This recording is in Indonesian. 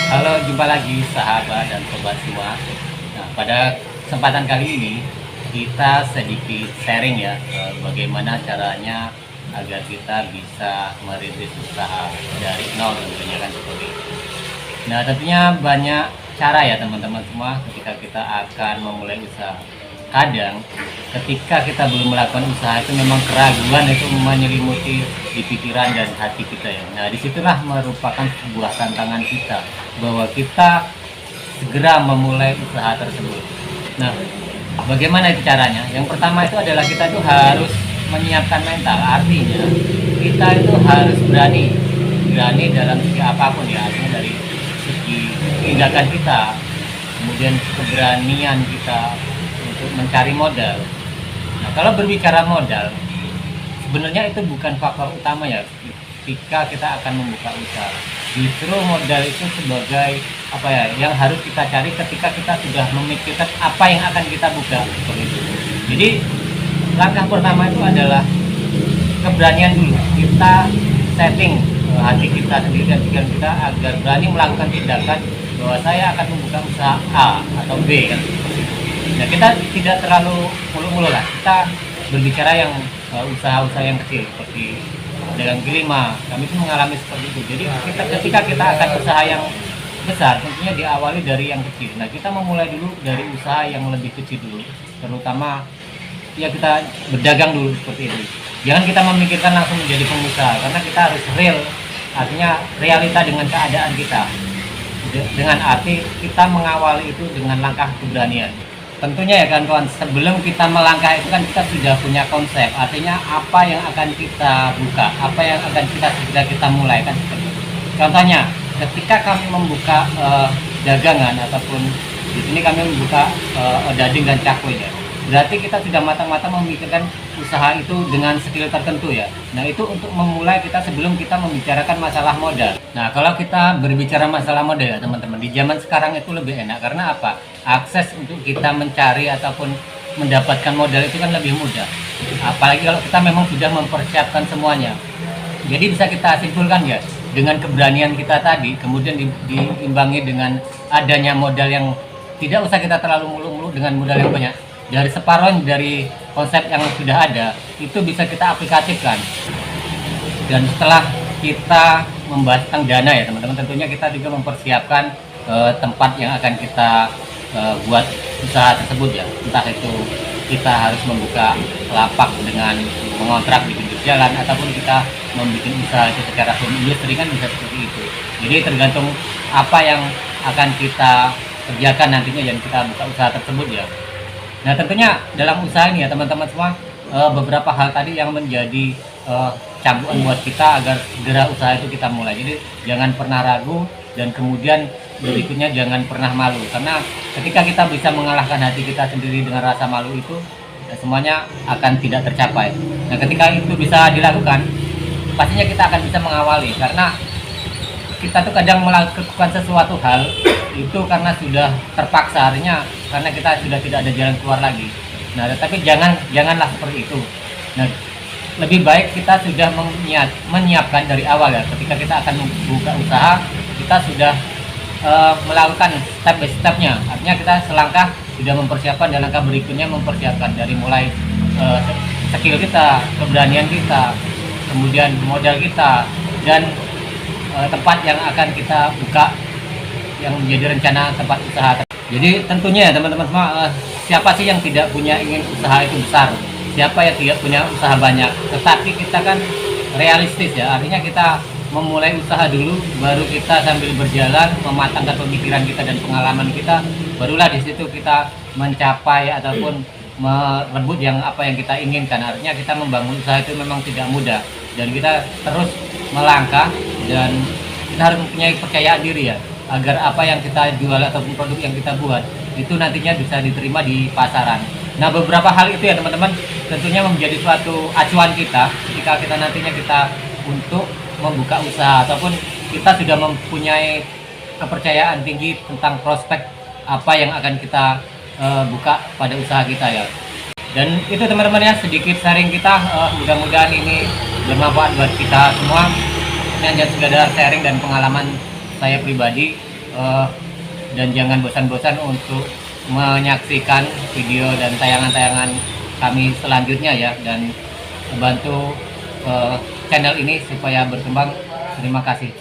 Halo, jumpa lagi sahabat dan sobat semua. Nah, pada kesempatan kali ini kita sedikit sharing ya, bagaimana caranya agar kita bisa merintis usaha dari nol tentunya kan seperti itu. Nah, tentunya banyak cara ya teman-teman semua ketika kita akan memulai usaha. Kadang ketika kita belum melakukan usaha itu memang keraguan itu menyelimuti di pikiran dan hati kita ya. Nah, disitulah merupakan sebuah tantangan kita bahwa kita segera memulai usaha tersebut. Nah, bagaimana itu caranya? Yang pertama itu adalah kita itu harus menyiapkan mental. Artinya kita itu harus berani dalam segi apapun ya, artinya dari segi tindakan kita, kemudian keberanian kita untuk mencari modal. Nah, kalau berbicara modal, sebenarnya itu bukan faktor utama ya ketika kita akan membuka usaha. Justru modal itu sebagai apa ya yang harus kita cari ketika kita sudah memikirkan apa yang akan kita buka seperti itu. Jadi langkah pertama itu adalah keberanian dulu. Kita setting hati kita sendiri dan pikiran kita agar berani melakukan tindakan bahwa saya akan membuka usaha A atau B kan. Nah, kita tidak terlalu mulu-mulu lah. Kita berbicara yang usaha-usaha yang kecil seperti pedagang kaki lima. Kami pun mengalami seperti itu. Jadi ketika kita akan usaha yang besar, tentunya diawali dari yang kecil. Nah, kita memulai dulu dari usaha yang lebih kecil dulu. Terutama ya kita berdagang dulu seperti itu. Jangan kita memikirkan langsung menjadi pengusaha karena kita harus real. Artinya realita dengan keadaan kita. Dengan arti kita mengawali itu dengan langkah keberanian. Tentunya ya kawan-kawan, sebelum kita melangkah itu kan kita sudah punya konsep. Artinya apa yang akan kita buka, apa yang akan kita mulai kan seperti itu. Contohnya, ketika kami membuka dagangan ataupun di sini kami membuka odading dan cakwe ya. Berarti kita sudah matang-matang memikirkan usaha itu dengan skill tertentu ya. Nah, itu untuk memulai kita sebelum kita membicarakan masalah modal. Nah, kalau kita berbicara masalah modal ya teman-teman, di zaman sekarang itu lebih enak karena apa? Akses untuk kita mencari ataupun mendapatkan modal itu kan lebih mudah. Apalagi kalau kita memang sudah mempersiapkan semuanya. Jadi bisa kita simpulkan ya, dengan keberanian kita tadi, kemudian diimbangi dengan adanya modal yang tidak usah kita terlalu mulu-mulu dengan modal yang banyak. Dari separuh dari konsep yang sudah ada, itu bisa kita aplikasikan. Dan setelah kita membahas tentang dana ya teman-teman, tentunya kita juga mempersiapkan tempat yang akan kita buat usaha tersebut ya. Entah itu kita harus membuka lapak dengan mengontrak di pinggir jalan ataupun kita membuat usaha itu secara home industry kan bisa seperti itu. Jadi tergantung apa yang akan kita kerjakan nantinya yang kita buka usaha tersebut ya. Nah, tentunya dalam usaha ini ya teman-teman semua, beberapa hal tadi yang menjadi cambukan buat kita agar segera usaha itu kita mulai. Jadi jangan pernah ragu dan kemudian berikutnya jangan pernah malu, karena ketika kita bisa mengalahkan hati kita sendiri dengan rasa malu itu, ya semuanya akan tidak tercapai. Nah, ketika itu bisa dilakukan, pastinya kita akan bisa mengawali, karena kita tuh kadang melakukan sesuatu hal itu karena sudah terpaksa, artinya karena kita sudah tidak ada jalan keluar lagi. Nah, tapi janganlah seperti itu. Nah, lebih baik kita sudah menyiapkan dari awal ya. Ketika kita akan membuka usaha, kita sudah melakukan step by stepnya. Artinya kita selangkah sudah mempersiapkan dan langkah berikutnya mempersiapkan dari mulai skill kita, keberanian kita, kemudian modal kita, dan tempat yang akan kita buka yang menjadi rencana tempat usaha. Jadi tentunya ya teman-teman semua, siapa sih yang tidak punya ingin usaha itu besar, siapa yang tidak punya usaha banyak, tetapi kita kan realistis ya, artinya kita memulai usaha dulu, baru kita sambil berjalan mematangkan pemikiran kita dan pengalaman kita, barulah di situ kita mencapai ataupun merebut yang apa yang kita inginkan. Artinya kita membangun usaha itu memang tidak mudah dan kita terus melangkah dan kita harus mempunyai kepercayaan diri ya, agar apa yang kita jual ataupun produk yang kita buat itu nantinya bisa diterima di pasaran. Nah, beberapa hal itu ya teman-teman tentunya menjadi suatu acuan kita ketika kita nantinya kita untuk membuka usaha ataupun kita sudah mempunyai kepercayaan tinggi tentang prospek apa yang akan kita buka pada usaha kita ya. Dan itu teman-teman ya, sedikit sharing kita, mudah-mudahan ini bermanfaat buat kita semua. Ini hanya sekedar sharing dan pengalaman saya pribadi. dan jangan bosan-bosan untuk menyaksikan video dan tayangan-tayangan kami selanjutnya ya, dan bantu channel ini supaya berkembang. Terima kasih.